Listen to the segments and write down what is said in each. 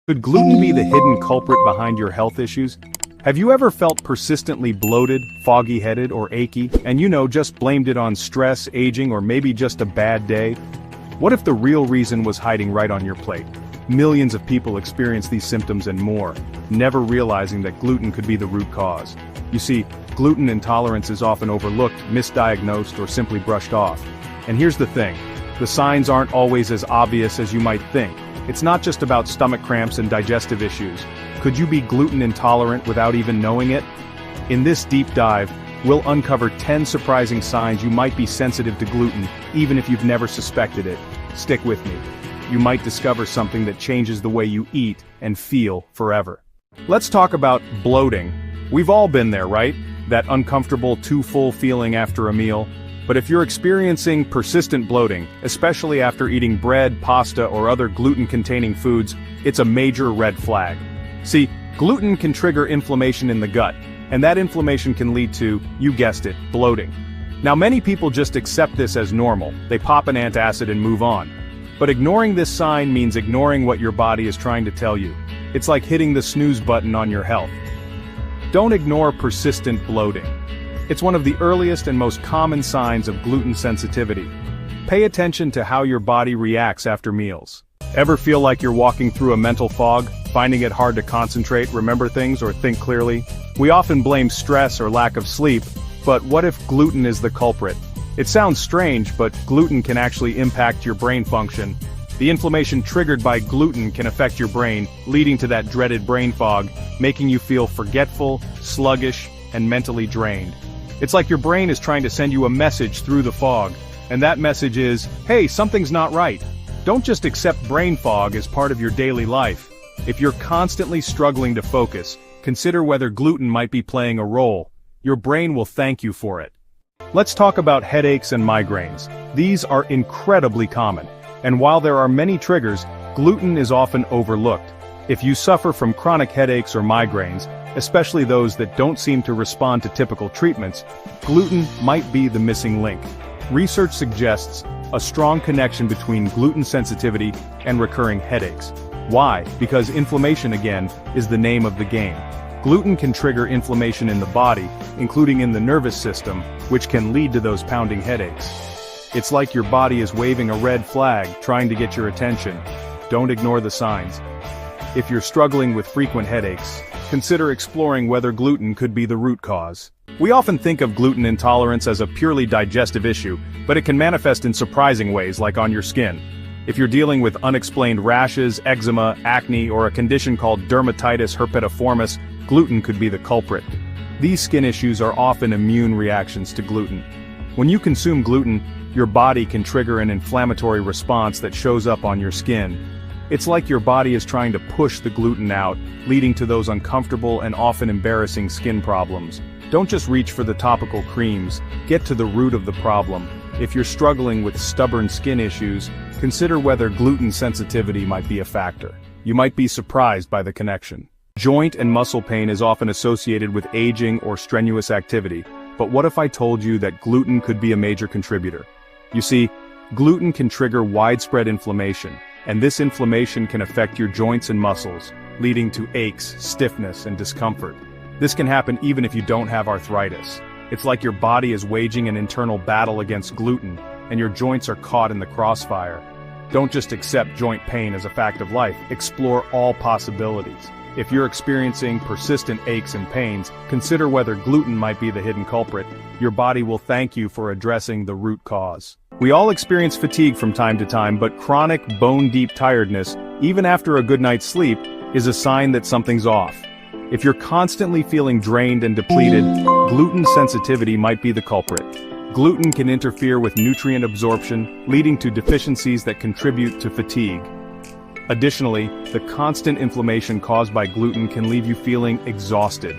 Could gluten be the hidden culprit behind your health issues? Have you ever felt persistently bloated, foggy-headed, or achy, and just blamed it on stress, aging, or maybe just a bad day? What if the real reason was hiding right on your plate? Millions of people experience these symptoms and more, never realizing that gluten could be the root cause. You see, gluten intolerance is often overlooked, misdiagnosed, or simply brushed off. And here's the thing, the signs aren't always as obvious as you might think. It's not just about stomach cramps and digestive issues. Could you be gluten intolerant without even knowing it? In this deep dive, we'll uncover 10 surprising signs you might be sensitive to gluten, even if you've never suspected it. Stick with me. You might discover something that changes the way you eat and feel forever. Let's talk about bloating. We've all been there, right? That uncomfortable, too full feeling after a meal. But if you're experiencing persistent bloating, especially after eating bread, pasta, or other gluten-containing foods, it's a major red flag. See, gluten can trigger inflammation in the gut, and that inflammation can lead to, you guessed it, bloating. Now many people just accept this as normal, they pop an antacid and move on. But ignoring this sign means ignoring what your body is trying to tell you. It's like hitting the snooze button on your health. Don't ignore persistent bloating. It's one of the earliest and most common signs of gluten sensitivity. Pay attention to how your body reacts after meals. Ever feel like you're walking through a mental fog, finding it hard to concentrate, remember things, or think clearly? We often blame stress or lack of sleep, but what if gluten is the culprit? It sounds strange, but gluten can actually impact your brain function. The inflammation triggered by gluten can affect your brain, leading to that dreaded brain fog, making you feel forgetful, sluggish, and mentally drained. It's like your brain is trying to send you a message through the fog, and that message is, hey, something's not right. Don't just accept brain fog as part of your daily life. If you're constantly struggling to focus, consider whether gluten might be playing a role. Your brain will thank you for it. Let's talk about headaches and migraines. These are incredibly common, and while there are many triggers, gluten is often overlooked. If you suffer from chronic headaches or migraines, especially those that don't seem to respond to typical treatments, gluten might be the missing link. Research suggests a strong connection between gluten sensitivity and recurring headaches. Why? Because inflammation, again, is the name of the game. Gluten can trigger inflammation in the body, including in the nervous system, which can lead to those pounding headaches. It's like your body is waving a red flag, trying to get your attention. Don't ignore the signs. If you're struggling with frequent headaches, consider exploring whether gluten could be the root cause. We often think of gluten intolerance as a purely digestive issue, but it can manifest in surprising ways, like on your skin. If you're dealing with unexplained rashes, eczema, acne, or a condition called dermatitis herpetiformis, gluten could be the culprit. These skin issues are often immune reactions to gluten. When you consume gluten, your body can trigger an inflammatory response that shows up on your skin. It's like your body is trying to push the gluten out, leading to those uncomfortable and often embarrassing skin problems. Don't just reach for the topical creams, get to the root of the problem. If you're struggling with stubborn skin issues, consider whether gluten sensitivity might be a factor. You might be surprised by the connection. Joint and muscle pain is often associated with aging or strenuous activity, but what if I told you that gluten could be a major contributor? You see, gluten can trigger widespread inflammation, and this inflammation can affect your joints and muscles, leading to aches, stiffness, and discomfort. This can happen even if you don't have arthritis. It's like your body is waging an internal battle against gluten, and your joints are caught in the crossfire. Don't just accept joint pain as a fact of life, explore all possibilities. If you're experiencing persistent aches and pains, consider whether gluten might be the hidden culprit. Your body will thank you for addressing the root cause. We all experience fatigue from time to time, but chronic, bone-deep tiredness, even after a good night's sleep, is a sign that something's off. If you're constantly feeling drained and depleted, gluten sensitivity might be the culprit. Gluten can interfere with nutrient absorption, leading to deficiencies that contribute to fatigue. Additionally, the constant inflammation caused by gluten can leave you feeling exhausted.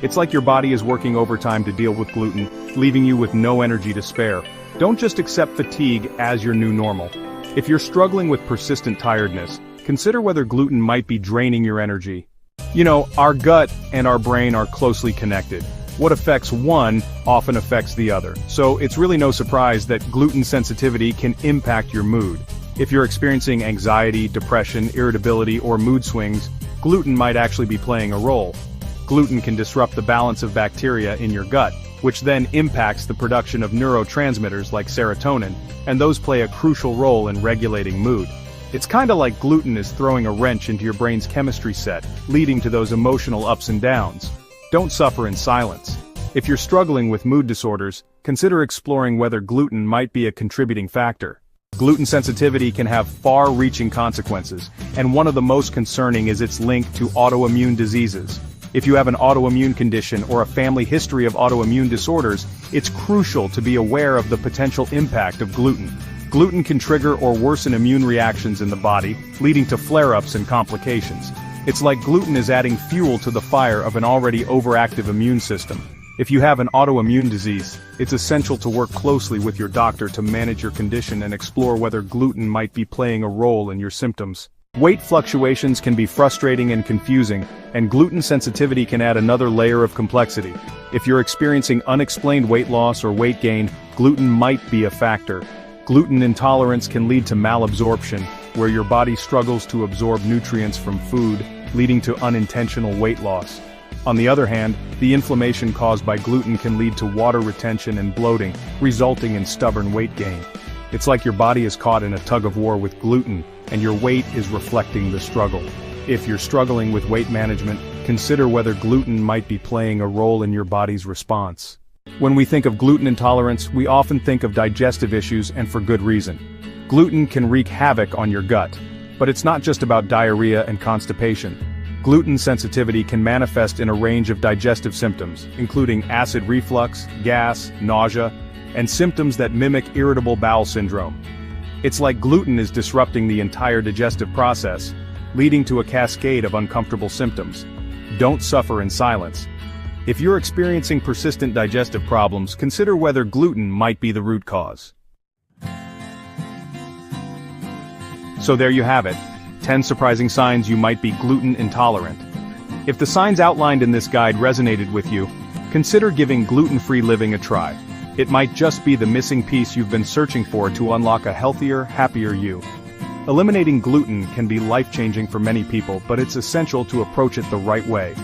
It's like your body is working overtime to deal with gluten, leaving you with no energy to spare. Don't just accept fatigue as your new normal. If you're struggling with persistent tiredness, consider whether gluten might be draining your energy. Our gut and our brain are closely connected. What affects one often affects the other, so it's really no surprise that gluten sensitivity can impact your mood. If you're experiencing anxiety, depression, irritability, or mood swings, gluten might actually be playing a role. Gluten can disrupt the balance of bacteria in your gut, which then impacts the production of neurotransmitters like serotonin, and those play a crucial role in regulating mood. It's kinda like gluten is throwing a wrench into your brain's chemistry set, leading to those emotional ups and downs. Don't suffer in silence. If you're struggling with mood disorders, consider exploring whether gluten might be a contributing factor. Gluten sensitivity can have far-reaching consequences, and one of the most concerning is its link to autoimmune diseases. If you have an autoimmune condition or a family history of autoimmune disorders, it's crucial to be aware of the potential impact of gluten. Gluten can trigger or worsen immune reactions in the body, leading to flare-ups and complications. It's like gluten is adding fuel to the fire of an already overactive immune system. If you have an autoimmune disease, it's essential to work closely with your doctor to manage your condition and explore whether gluten might be playing a role in your symptoms. Weight fluctuations can be frustrating and confusing, and gluten sensitivity can add another layer of complexity. If you're experiencing unexplained weight loss or weight gain, gluten might be a factor. Gluten intolerance can lead to malabsorption, where your body struggles to absorb nutrients from food, leading to unintentional weight loss. On the other hand, the inflammation caused by gluten can lead to water retention and bloating, resulting in stubborn weight gain. It's like your body is caught in a tug-of-war with gluten, and your weight is reflecting the struggle. If you're struggling with weight management, consider whether gluten might be playing a role in your body's response. When we think of gluten intolerance, we often think of digestive issues, and for good reason. Gluten can wreak havoc on your gut, but it's not just about diarrhea and constipation. Gluten sensitivity can manifest in a range of digestive symptoms, including acid reflux, gas, nausea, and symptoms that mimic irritable bowel syndrome. It's like gluten is disrupting the entire digestive process, leading to a cascade of uncomfortable symptoms. Don't suffer in silence. If you're experiencing persistent digestive problems, consider whether gluten might be the root cause. So there you have it. 10 surprising signs you might be gluten intolerant. If the signs outlined in this guide resonated with you, consider giving gluten-free living a try. It might just be the missing piece you've been searching for to unlock a healthier, happier you. Eliminating gluten can be life-changing for many people, but it's essential to approach it the right way.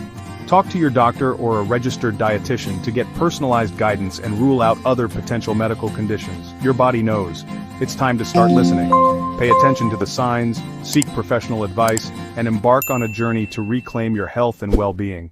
Talk to your doctor or a registered dietitian to get personalized guidance and rule out other potential medical conditions. Your body knows. It's time to start listening. Pay attention to the signs, seek professional advice, and embark on a journey to reclaim your health and well-being.